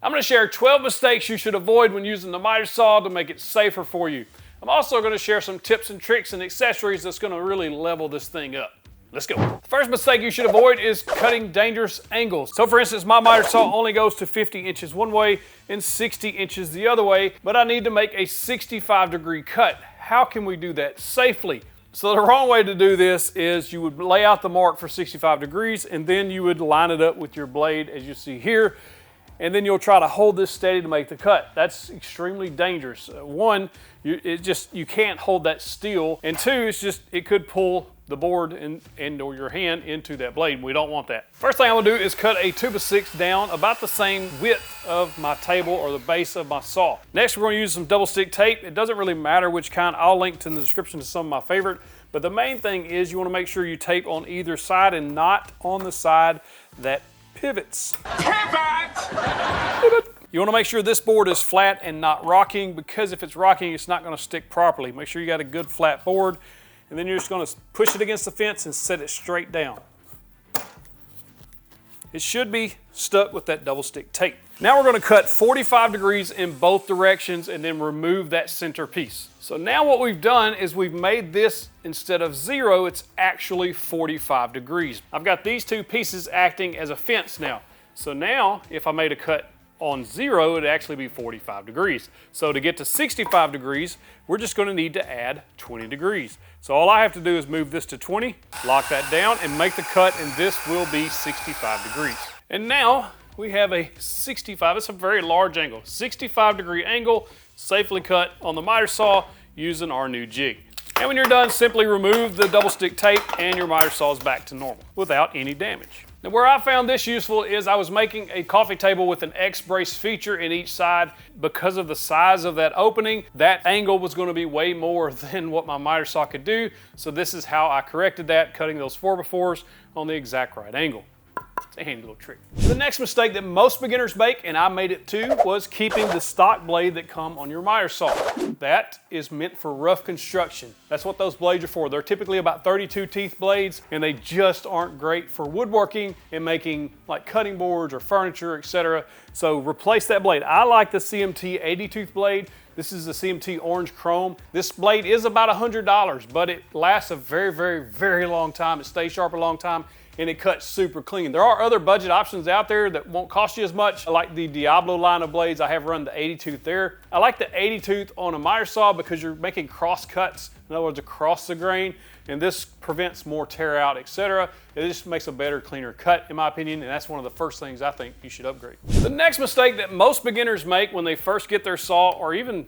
I'm going to share 12 mistakes you should avoid when using the miter saw to make it safer for you. I'm also going to share some tips and tricks and accessories that's going to really level this thing up. Let's go. The first mistake you should avoid is cutting dangerous angles. So for instance, my miter saw only goes to 50 inches one way and 60 inches the other way, but I need to make a 65-degree cut. How can we do that safely? So the wrong way to do this is you would lay out the mark for 65 degrees and then you would line it up with your blade as you see here, and then you'll try to hold this steady to make the cut. That's extremely dangerous. One, you can't hold that steel, and two, it could pull the board and or your hand into that blade. We don't want that. First thing I'm gonna do is cut a 2x6 down about the same width of my table or the base of my saw. Next, we're gonna use some double stick tape. It doesn't really matter which kind. I'll link in the description to some of my favorite, but the main thing is you wanna make sure you tape on either side and not on the side that pivots. Pivot! You want to make sure this board is flat and not rocking, because if it's rocking, it's not going to stick properly. Make sure you got a good flat board, and then you're just going to push it against the fence and set it straight down. It should be stuck with that double stick tape. Now we're going to cut 45 degrees in both directions and then remove that center piece. So now what we've done is we've made this, instead of 0, it's actually 45 degrees. I've got these two pieces acting as a fence now. So now if I made a cut on 0, it'd actually be 45 degrees. So to get to 65 degrees, we're just going to need to add 20 degrees. So all I have to do is move this to 20, lock that down, and make the cut, and this will be 65 degrees. And now we have a 65, it's a very large angle, 65-degree angle, safely cut on the miter saw using our new jig. And when you're done, simply remove the double stick tape and your miter saw is back to normal without any damage. Now where I found this useful is I was making a coffee table with an X-brace feature in each side. Because of the size of that opening, that angle was going to be way more than what my miter saw could do. So this is how I corrected that, cutting those 4x4s on the exact right angle. It's a handy little trick. The next mistake that most beginners make, and I made it too, was keeping the stock blade that come on your miter saw. That is meant for rough construction. That's what those blades are for. They're typically about 32 teeth blades, and they just aren't great for woodworking and making like cutting boards or furniture, etc. So replace that blade. I like the CMT 80 tooth blade. This is the CMT Orange Chrome. This blade is about $100, but it lasts a very, very, very long time. It stays sharp a long time, and it cuts super clean. There are other budget options out there that won't cost you as much. I like the Diablo line of blades. I have run the 80 tooth there. I like the 80 tooth on a miter saw because you're making cross cuts, in other words, across the grain, and this prevents more tear out, etc. It just makes a better, cleaner cut, in my opinion, and that's one of the first things I think you should upgrade. The next mistake that most beginners make when they first get their saw, or even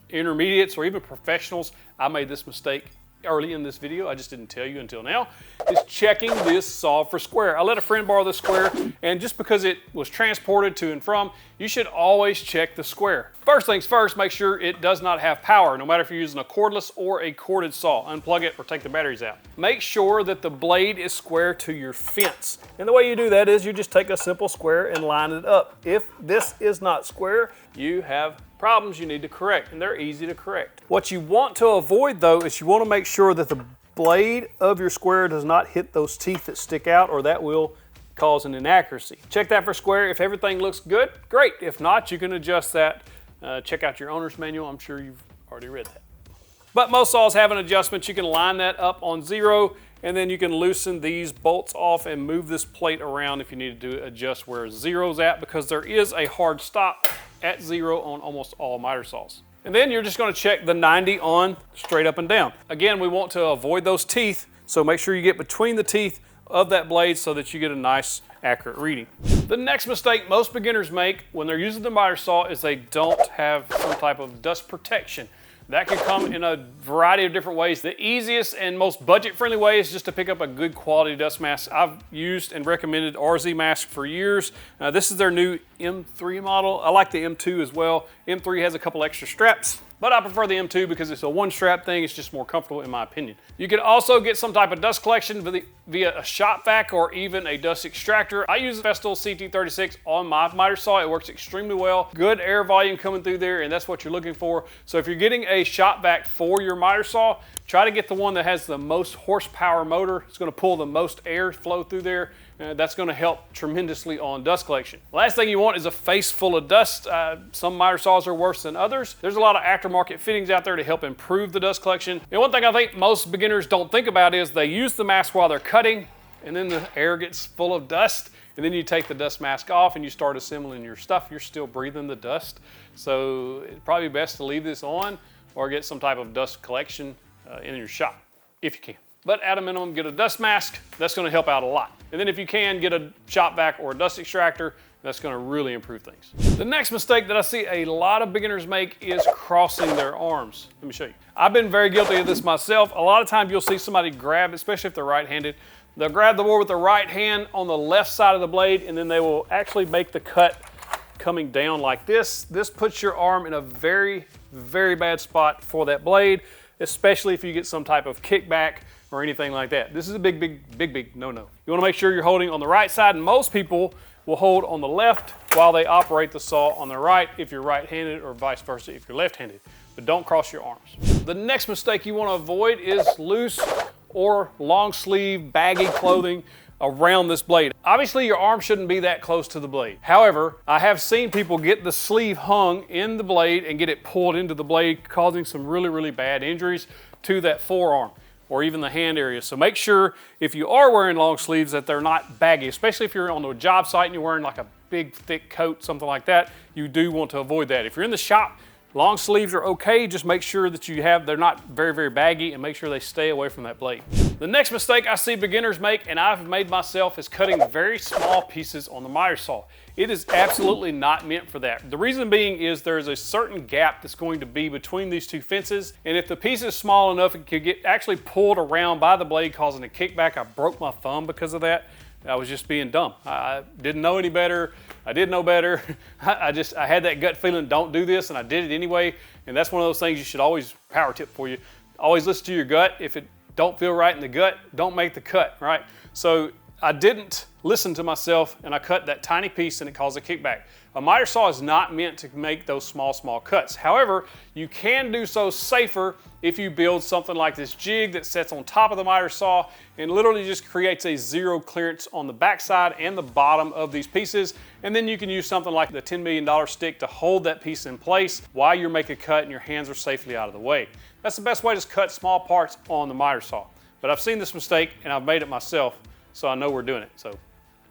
intermediates or even professionals, I made this mistake early in this video, I just didn't tell you until now, is checking this saw for square. I let a friend borrow this square, and just because it was transported to and from, you should always check the square. First things first, make sure it does not have power, no matter if you're using a cordless or a corded saw. Unplug it or take the batteries out. Make sure that the blade is square to your fence. And the way you do that is you just take a simple square and line it up. If this is not square, you have problems you need to correct, and they're easy to correct. What you want to avoid though is you want to make sure that the blade of your square does not hit those teeth that stick out, or that will cause an inaccuracy. Check that for square. If everything looks good, great. If not, you can adjust that. Check out your owner's manual. I'm sure you've already read that. But most saws have an adjustment. You can line that up on 0, and then you can loosen these bolts off and move this plate around if you need to adjust where 0's at, because there is a hard stop at 0 on almost all miter saws. And then you're just going to check the 90 on straight up and down. Again, we want to avoid those teeth, so make sure you get between the teeth of that blade so that you get a nice accurate reading. The next mistake most beginners make when they're using the miter saw is they don't have some type of dust protection. That can come in a variety of different ways. The easiest and most budget-friendly way is just to pick up a good quality dust mask. I've used and recommended RZ Mask for years. This is their new M3 model. I like the M2 as well. M3 has a couple extra straps, but I prefer the M2 because it's a one-strap thing. It's just more comfortable in my opinion. You can also get some type of dust collection via a shop vac or even a dust extractor. I use a Festool CT36 on my miter saw. It works extremely well. Good air volume coming through there, and that's what you're looking for. So if you're getting a shop vac for your miter saw, try to get the one that has the most horsepower motor. It's going to pull the most air flow through there, That's going to help tremendously on dust collection. Last thing you want is a face full of dust. Some miter saws are worse than others. There's a lot of aftermarket fittings out there to help improve the dust collection. And one thing I think most beginners don't think about is they use the mask while they're cutting, and then the air gets full of dust, and then you take the dust mask off and you start assembling your stuff. You're still breathing the dust. So it's probably best to leave this on or get some type of dust collection in your shop, if you can. But at a minimum, get a dust mask. That's going to help out a lot. And then if you can, get a shop vac or a dust extractor. That's going to really improve things. The next mistake that I see a lot of beginners make is crossing their arms. Let me show you. I've been very guilty of this myself. A lot of times you'll see somebody grab, especially if they're right-handed, they'll grab the board with the right hand on the left side of the blade, and then they will actually make the cut coming down like this. This puts your arm in a very, very bad spot for that blade, especially if you get some type of kickback or anything like that. This is a big no-no. You wanna make sure you're holding on the right side, and most people will hold on the left while they operate the saw on the right if you're right-handed, or vice versa if you're left-handed. But don't cross your arms. The next mistake you wanna avoid is loose or long sleeve baggy clothing around this blade. Obviously your arm shouldn't be that close to the blade. However, I have seen people get the sleeve hung in the blade and get it pulled into the blade, causing some really bad injuries to that forearm or even the hand area. So make sure if you are wearing long sleeves that they're not baggy, especially if you're on a job site and you're wearing like a big thick coat, something like that. You do want to avoid that. If you're in the shop, long sleeves are okay. Just make sure that they're not very baggy, and make sure they stay away from that blade. The next mistake I see beginners make, and I've made myself, is cutting very small pieces on the miter saw. It is absolutely not meant for that. The reason being is there is a certain gap that's going to be between these two fences, and if the piece is small enough, it could get actually pulled around by the blade, causing a kickback. I broke my thumb because of that. I was just being dumb. I didn't know any better. I did know better. I had that gut feeling, don't do this, and I did it anyway. And that's one of those things you should always, power tip for you, always listen to your gut. If it don't feel right in the gut, don't make the cut, right? So I didn't listen to myself, and I cut that tiny piece, and it caused a kickback. A miter saw is not meant to make those small cuts. However, you can do so safer if you build something like this jig that sits on top of the miter saw and literally just creates a zero clearance on the backside and the bottom of these pieces. And then you can use something like the $10 million stick to hold that piece in place while you're making a cut and your hands are safely out of the way. That's the best way to cut small parts on the miter saw. But I've seen this mistake and I've made it myself, so I know we're doing it. So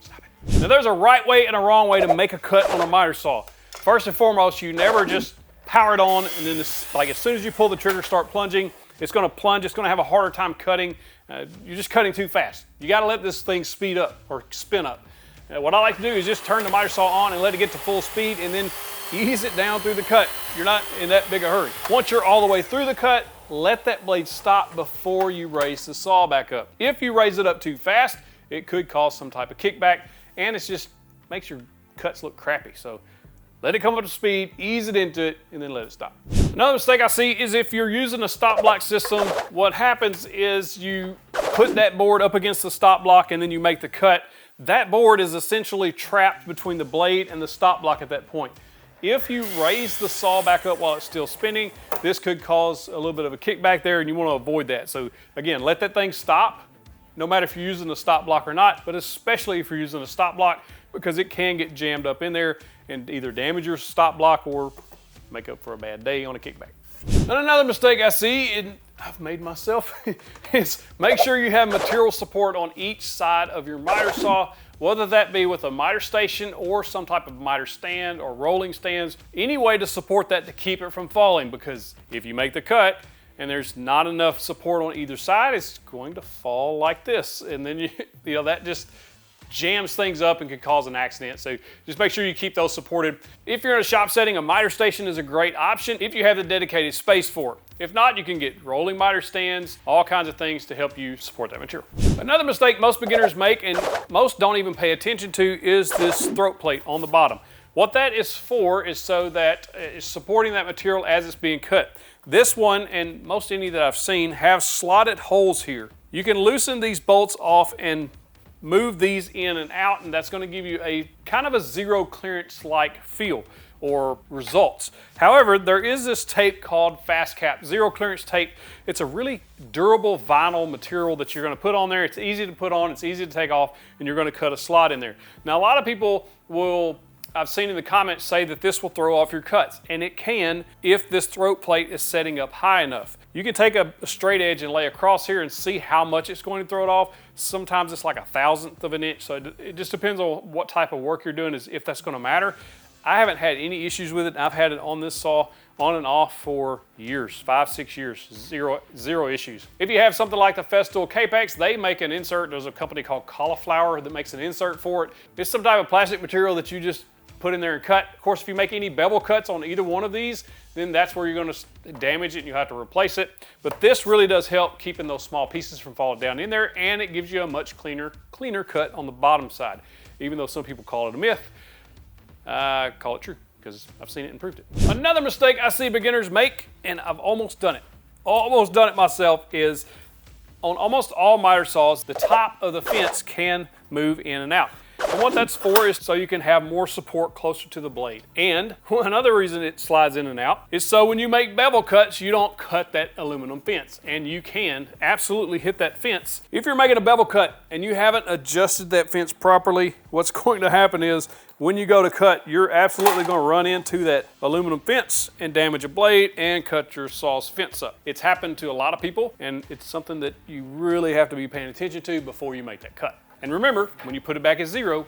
stop it. Now there's a right way and a wrong way to make a cut on a miter saw. First and foremost, you never just power it on, and then like as soon as you pull the trigger, start plunging. It's going to plunge. It's going to have a harder time cutting. You're just cutting too fast. You got to let this thing speed up or spin up. What I like to do is just turn the miter saw on and let it get to full speed, and then ease it down through the cut. You're not in that big a hurry. Once you're all the way through the cut, let that blade stop before you raise the saw back up. If you raise it up too fast, it could cause some type of kickback, and it just makes your cuts look crappy. So let it come up to speed, ease it into it, and then let it stop. Another mistake I see is if you're using a stop block system, what happens is you put that board up against the stop block and then you make the cut. That board is essentially trapped between the blade and the stop block at that point. If you raise the saw back up while it's still spinning, this could cause a little bit of a kickback there, and you want to avoid that. So again, let that thing stop, no matter if you're using a stop block or not, but especially if you're using a stop block, because it can get jammed up in there and either damage your stop block or make up for a bad day on a kickback. And another mistake I see, and I've made myself, is make sure you have material support on each side of your miter saw, whether that be with a miter station or some type of miter stand or rolling stands, any way to support that to keep it from falling, because if you make the cut and there's not enough support on either side, it's going to fall like this. And then you know, that just jams things up and could cause an accident. So just make sure you keep those supported. If you're in a shop setting, a miter station is a great option if you have the dedicated space for it. If not, you can get rolling miter stands, all kinds of things to help you support that material. Another mistake most beginners make, and most don't even pay attention to, is this throat plate on the bottom. What that is for is so that it's supporting that material as it's being cut. This one, and most any that I've seen, have slotted holes here. You can loosen these bolts off and move these in and out, and that's going to give you a kind of a zero clearance like feel. or results. However, there is this tape called Fast Cap Zero Clearance Tape. It's a really durable vinyl material that you're going to put on there. It's easy to put on, it's easy to take off, and you're going to cut a slot in there. Now, a lot of people will, I've seen in the comments, say that this will throw off your cuts, and it can if this throat plate is setting up high enough. You can take a straight edge and lay across here and see how much it's going to throw it off. Sometimes it's like 1/1000th of an inch, so it just depends on what type of work you're doing, is if that's going to matter. I haven't had any issues with it. I've had it on this saw on and off for years, 5-6 years, zero issues. If you have something like the Festool Capex, they make an insert. There's a company called Cauliflower that makes an insert for it. It's some type of plastic material that you just put in there and cut. Of course, if you make any bevel cuts on either one of these, then that's where you're going to damage it and you have to replace it. But this really does help keeping those small pieces from falling down in there, and it gives you a much cleaner cut on the bottom side. Even though some people call it a myth, I call it true because I've seen it and proved it. Another mistake I see beginners make, and I've almost done it myself, is on almost all miter saws, the top of the fence can move in and out. And what that's for is so you can have more support closer to the blade. And another reason it slides in and out is so when you make bevel cuts, you don't cut that aluminum fence. And you can absolutely hit that fence. If you're making a bevel cut and you haven't adjusted that fence properly, what's going to happen is when you go to cut, you're absolutely going to run into that aluminum fence and damage a blade and cut your saw's fence up. It's happened to a lot of people, and it's something that you really have to be paying attention to before you make that cut. And remember, when you put it back at 0,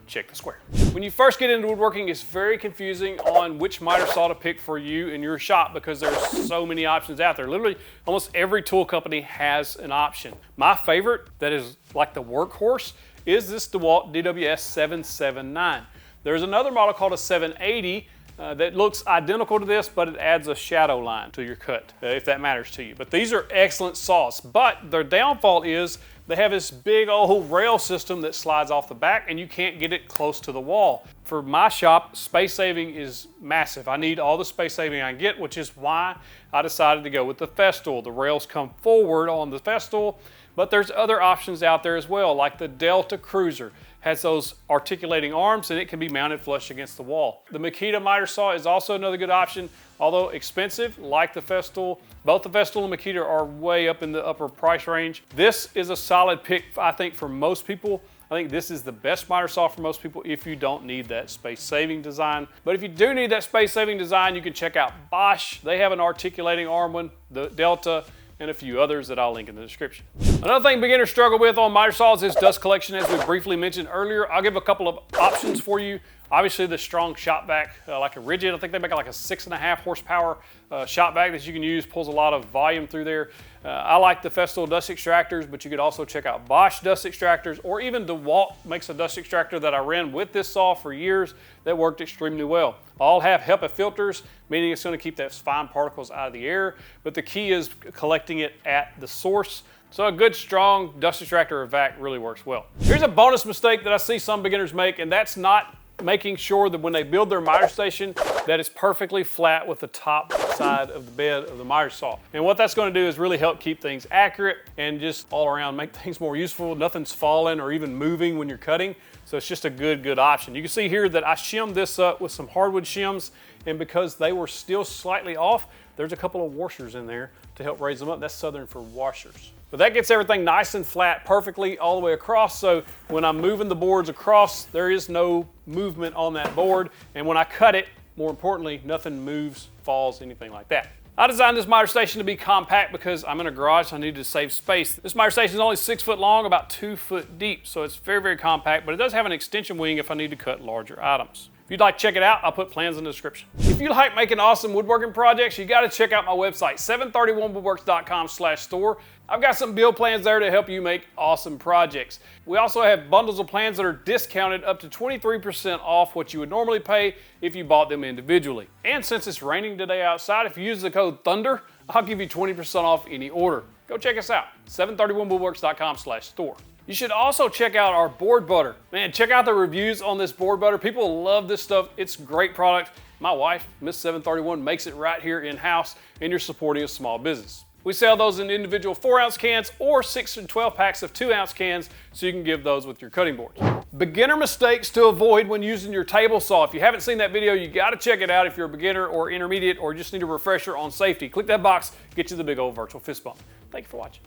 check the square. When you first get into woodworking, it's very confusing on which miter saw to pick for you in your shop because there's so many options out there. Literally, almost every tool company has an option. My favorite, that is like the workhorse, is this DeWalt DWS 779. There's another model called a 780 that looks identical to this, but it adds a shadow line to your cut, if that matters to you. But these are excellent saws, but their downfall is they have this big old rail system that slides off the back and you can't get it close to the wall. For my shop, space saving is massive. I need all the space saving I can get, which is why I decided to go with the Festool. The rails come forward on the Festool, but there's other options out there as well, like the Delta Cruiser. Has those articulating arms and it can be mounted flush against the wall. The Makita miter saw is also another good option, although expensive, like the Festool. Both the Festool and Makita are way up in the upper price range. This is a solid pick, I think, for most people. I think this is the best miter saw for most people if you don't need that space-saving design. But if you do need that space-saving design, you can check out Bosch. They have an articulating arm one, the Delta, and a few others that I'll link in the description. Another thing beginners struggle with on miter saws is dust collection, as we briefly mentioned earlier. I'll give a couple of options for you. Obviously the strong shop vac, like a Rigid, I think they make like a 6.5 horsepower shop vac that you can use, pulls a lot of volume through there. I like the Festool dust extractors, but you could also check out Bosch dust extractors, or even DeWalt makes a dust extractor that I ran with this saw for years that worked extremely well. All have HEPA filters, meaning it's going to keep those fine particles out of the air, but the key is collecting it at the source. So a good strong dust extractor or vac really works well. Here's a bonus mistake that I see some beginners make, and that's not making sure that when they build their miter station that it's perfectly flat with the top side of the bed of the miter saw. And what that's going to do is really help keep things accurate and just all around make things more useful. Nothing's falling or even moving when you're cutting. So it's just a good option. You can see here that I shimmed this up with some hardwood shims, and because they were still slightly off, there's a couple of washers in there to help raise them up. That's Southern for washers. But that gets everything nice and flat perfectly all the way across, so when I'm moving the boards across, there is no movement on that board, and when I cut it, more importantly, nothing moves, falls, anything like that. I designed this miter station to be compact because I'm in a garage, so I needed to save space. This miter station is only 6 foot long, about 2 foot deep, so it's very compact, but it does have an extension wing if I need to cut larger items. If you'd like to check it out, I'll put plans in the description. If you like making awesome woodworking projects, you got to check out my website, 731woodworks.com/store. I've got some build plans there to help you make awesome projects. We also have bundles of plans that are discounted up to 23% off what you would normally pay if you bought them individually. And since it's raining today outside, if you use the code THUNDER, I'll give you 20% off any order. Go check us out, 731woodworks.com/store. You should also check out our board butter. Man, check out the reviews on this board butter. People love this stuff. It's a great product. My wife, Miss 731, makes it right here in-house, and you're supporting a small business. We sell those in individual 4-ounce cans or 6 and 12 packs of 2-ounce cans, so you can give those with your cutting boards. Beginner mistakes to avoid when using your table saw. If you haven't seen that video, you got to check it out if you're a beginner or intermediate or just need a refresher on safety. Click that box, get you the big old virtual fist bump. Thank you for watching.